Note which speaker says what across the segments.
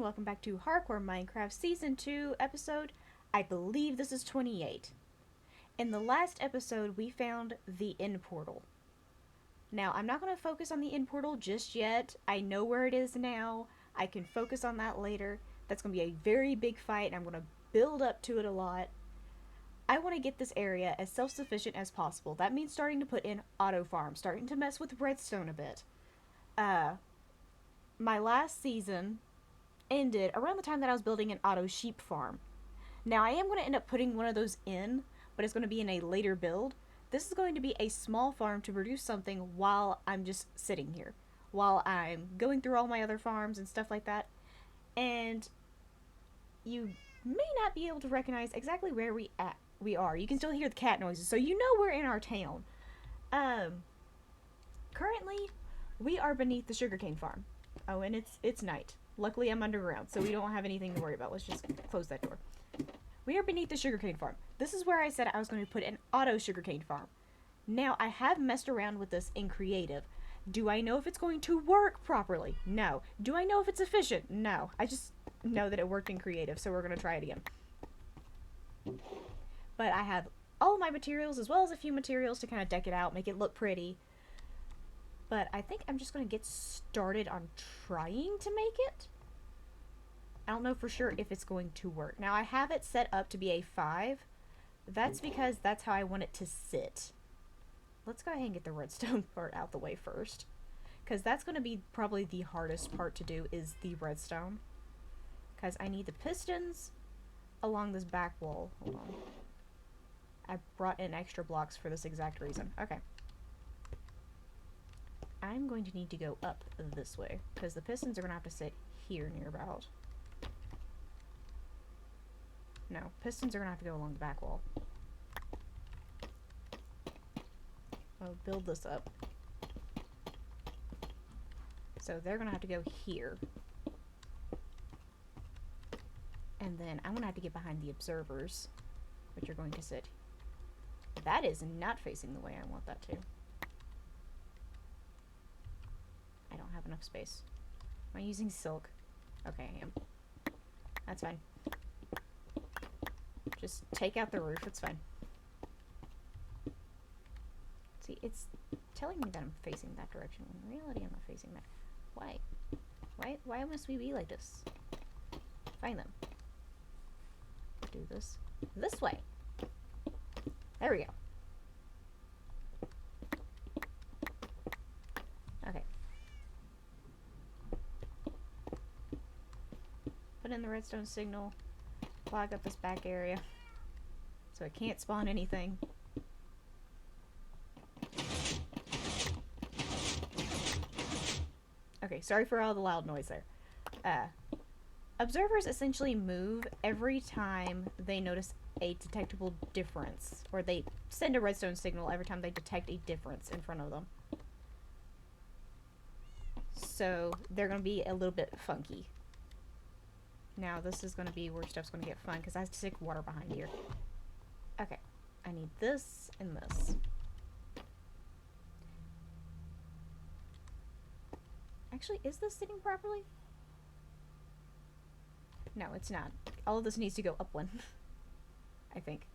Speaker 1: and welcome back to Hardcore Minecraft Season 2 episode, I believe this is 28. In the last episode, we found the end portal. Now, I'm not going to focus on the end portal just yet. I know where it is now. I can focus on that later. That's going to be a very big fight, and I'm going to build up to it a lot. I want to get this area as self-sufficient as possible. That means starting to put in auto farms, starting to mess with redstone a bit. My last season ended around the time that I was building an auto sheep farm. Now I am going to end up putting one of those in, but it's going to be in a later build. This is going to be a small farm to produce something while I'm just sitting here, while I'm going through all my other farms and stuff like that. And you may not be able to recognize exactly where we are. You can still hear the cat noises, so you know we're in our town. Currently we are beneath the sugarcane farm. Oh, and it's night. Luckily, I'm underground, so we don't have anything to worry about. Let's just close that door. We are beneath the sugarcane farm. This is where I said I was going to put an auto sugarcane farm. Now, I have messed around with this in creative. Do I know if it's going to work properly? No. Do I know if it's efficient? No. I just know that it worked in creative, so we're going to try it again. But I have all of my materials, as well as a few materials to kind of deck it out, make it look pretty. But I think I'm just going to get started on trying to make it. I don't know for sure if it's going to work. Now, I have it set up to be a 5. That's because that's how I want it to sit. Let's go ahead and get the redstone part out the way first. Because that's going to be probably the hardest part to do is the redstone. Because I need the pistons along this back wall. Hold on. I brought in extra blocks for this exact reason. Okay. I'm going to need to go up this way, because the pistons are going to have to sit here near about. No, pistons are going to have to go along the back wall. I'll build this up. So they're going to have to go here. And then I'm going to have to get behind the observers, which are going to sit. That is not facing the way I want that to. I don't have enough space. Am I using silk? Okay, I am. That's fine. Just take out the roof, it's fine. See, it's telling me that I'm facing that direction. In reality, I'm not facing that. Why? Why must we be like this? Find them. Do this. This way! There we go. Okay. Put in the redstone signal, clog up this back area so it can't spawn anything. Okay, sorry for all the loud noise there. Observers essentially move every time they notice a detectable difference, or they send a redstone signal every time they detect a difference in front of them. So they're going to be a little bit funky. Now, this is going to be where stuff's going to get fun, because I have to stick water behind here. Okay. I need this and this. Actually, is this sitting properly? No, it's not. All of this needs to go up one. I think.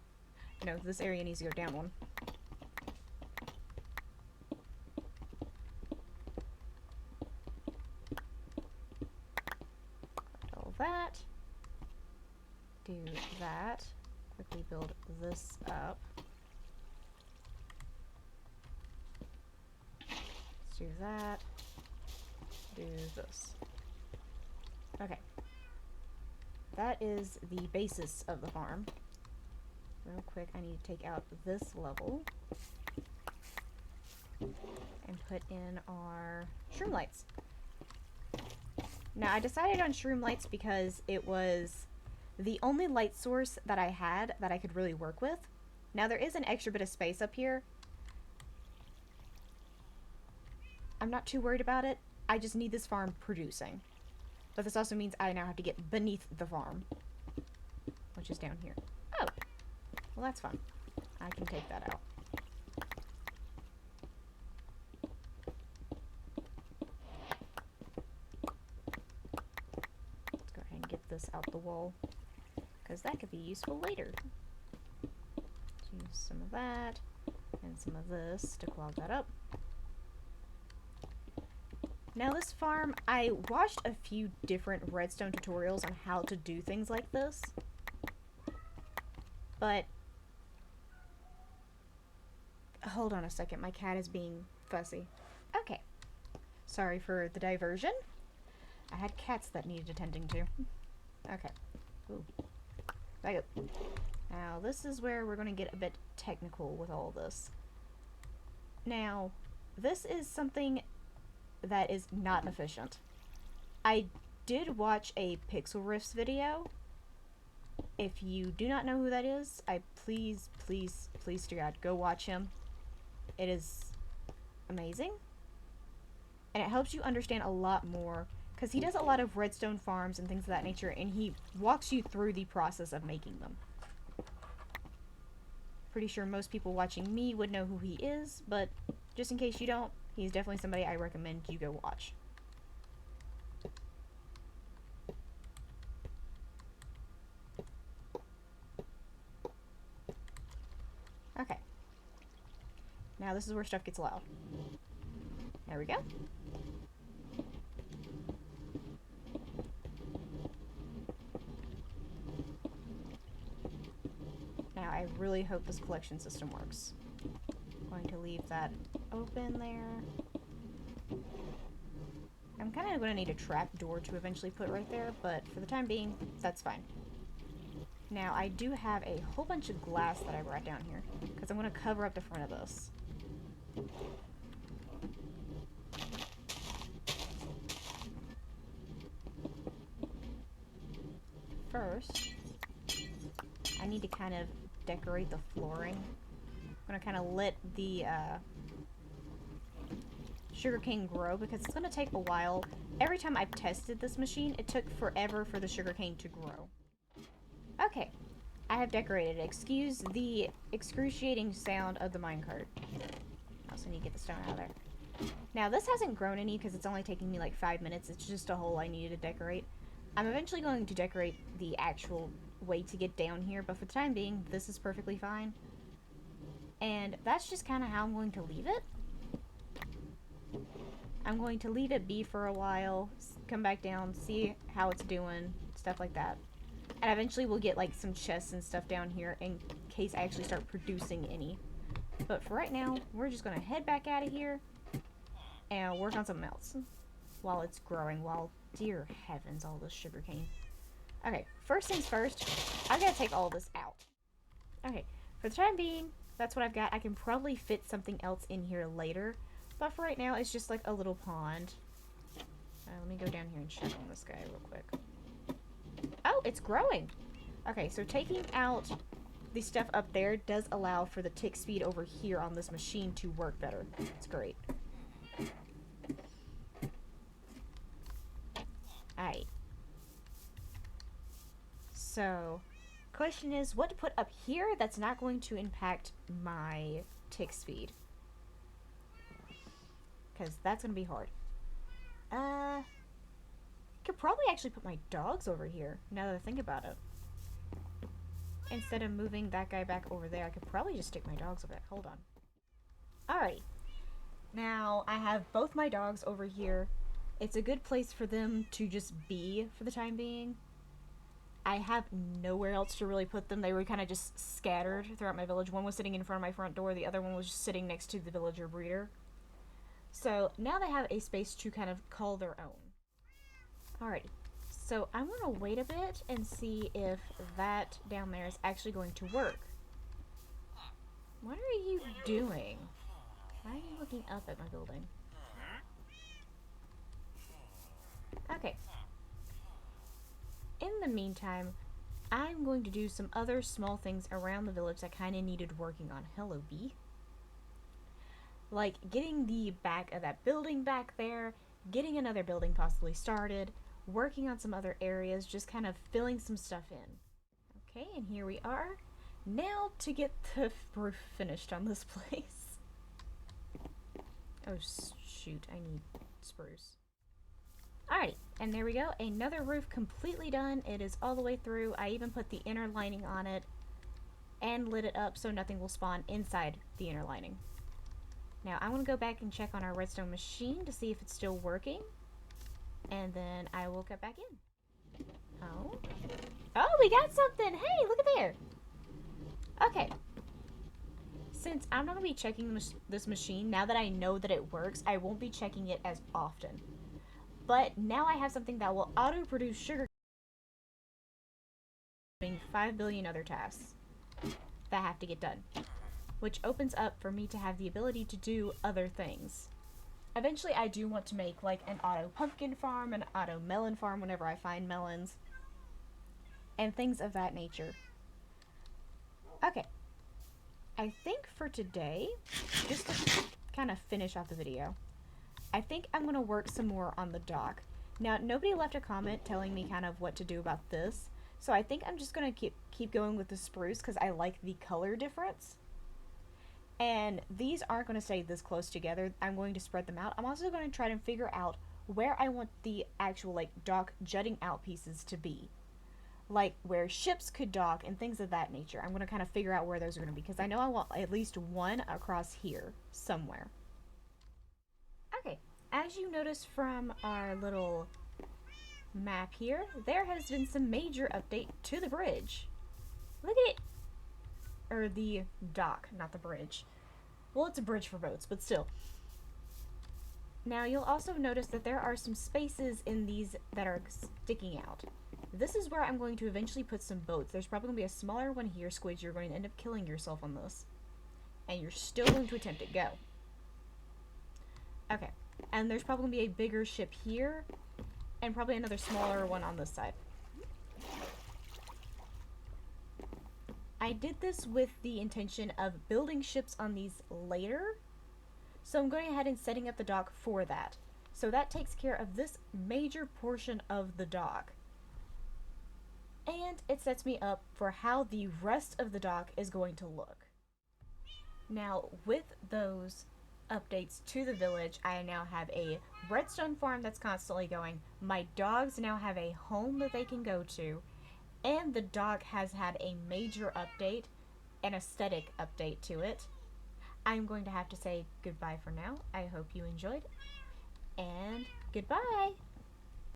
Speaker 1: No, this area needs to go down one. That. Do that. Quickly build this up. Let's do that. Do this. Okay. That is the basis of the farm. Real quick, I need to take out this level and put in our shroom lights. Now, I decided on shroom lights because it was the only light source that I had that I could really work with. Now, there is an extra bit of space up here. I'm not too worried about it. I just need this farm producing. But this also means I now have to get beneath the farm, which is down here. Oh, well, that's fun. I can take that out. this out the wall, because that could be useful later. Use some of that and some of this to clog that up. Now this farm, I watched a few different redstone tutorials on how to do things like this, but hold on a second, my cat is being fussy. Okay, sorry for the diversion. I had cats that needed attending to. Okay, ooh, back up. Now this is where we're going to get a bit technical with all this. Now, this is something that is not efficient. I did watch a Pixel Riffs video. If you do not know who that is, please to God, go watch him. It is amazing. And it helps you understand a lot more, because he does a lot of redstone farms and things of that nature, and he walks you through the process of making them. Pretty sure most people watching me would know who he is, but just in case you don't, he's definitely somebody I recommend you go watch. Okay. Now this is where stuff gets loud. There we go. Now I really hope this collection system works. I'm going to leave that open there. I'm kind of going to need a trap door to eventually put right there, but for the time being, that's fine. Now I do have a whole bunch of glass that I brought down here, because I'm going to cover up the front of this. First, I need to kind of decorate the flooring. I'm going to kind of let the sugarcane grow, because it's going to take a while. Every time I've tested this machine, it took forever for the sugarcane to grow. Okay, I have decorated it. Excuse the excruciating sound of the minecart. I also need to get the stone out of there. Now, this hasn't grown any because it's only taking me like 5 minutes. It's just a hole I needed to decorate. I'm eventually going to decorate the actual way to get down here, but for the time being, this is perfectly fine. And that's just kind of how I'm going to leave it. I'm going to leave it be for a while, come back down, see how it's doing, stuff like that. And eventually we'll get like some chests and stuff down here in case I actually start producing any. But for right now, we're just going to head back out of here and work on something else while it's growing, while, dear heavens, all this sugarcane. Okay, first things first, I've got to take all this out. Okay, for the time being, that's what I've got. I can probably fit something else in here later, but for right now, it's just like a little pond. Let me go down here and check on this guy real quick. Oh, it's growing. Okay, so taking out the stuff up there does allow for the tick speed over here on this machine to work better. It's great. Alright. So, question is, what to put up here that's not going to impact my tick speed? Because that's going to be hard. Could probably actually put my dogs over here, now that I think about it. Instead of moving that guy back over there, I could probably just stick my dogs over there. Hold on. Alrighty. Now, I have both my dogs over here. It's a good place for them to just be for the time being. I have nowhere else to really put them. They were kind of just scattered throughout my village. One was sitting in front of my front door. The other one was just sitting next to the villager breeder. So now they have a space to kind of call their own. Alrighty. So I'm going to wait a bit and see if that down there is actually going to work. What are you doing? Why are you looking up at my building? Okay. In the meantime, I'm going to do some other small things around the village that kind of needed working on. Hello, bee. Like getting the back of that building back there, getting another building possibly started, working on some other areas, just kind of filling some stuff in. Okay, and here we are. Now to get the roof finished on this place. Oh, shoot, I need spruce. Alrighty, and there we go. Another roof completely done. It is all the way through. I even put the inner lining on it and lit it up so nothing will spawn inside the inner lining. Now I'm going to go back and check on our redstone machine to see if it's still working. And then I will get back in. Oh. Oh, we got something! Hey, look at there! Okay. Since I'm not going to be checking this machine, now that I know that it works, I won't be checking it as often. But now I have something that will auto-produce sugar, doing 5 billion other tasks that have to get done, which opens up for me to have the ability to do other things. Eventually I do want to make like an auto pumpkin farm, an auto melon farm whenever I find melons, and things of that nature. Okay, I think for today, just to kind of finish off the video, I think I'm going to work some more on the dock. Now, nobody left a comment telling me kind of what to do about this, so I think I'm just going to keep going with the spruce because I like the color difference. And these aren't going to stay this close together. I'm going to spread them out. I'm also going to try to figure out where I want the actual like dock jutting out pieces to be. Like where ships could dock and things of that nature. I'm going to kind of figure out where those are going to be because I know I want at least one across here somewhere. Okay, as you notice from our little map here, there has been some major update to the bridge. Look at it. Or the dock, not the bridge. Well, it's a bridge for boats, but still. Now, you'll also notice that there are some spaces in these that are sticking out. This is where I'm going to eventually put some boats. There's probably going to be a smaller one here, Squid. You're going to end up killing yourself on this. And you're still going to attempt it. Go. Okay. And there's probably going to be a bigger ship here, and probably another smaller one on this side. I did this with the intention of building ships on these later, so I'm going ahead and setting up the dock for that. So that takes care of this major portion of the dock. And it sets me up for how the rest of the dock is going to look. Now, with those updates to the village, I now have a redstone farm that's constantly going. My dogs now have a home that they can go to. And the dock has had a major update, an aesthetic update to it. I'm going to have to say goodbye for now. I hope you enjoyed, and goodbye!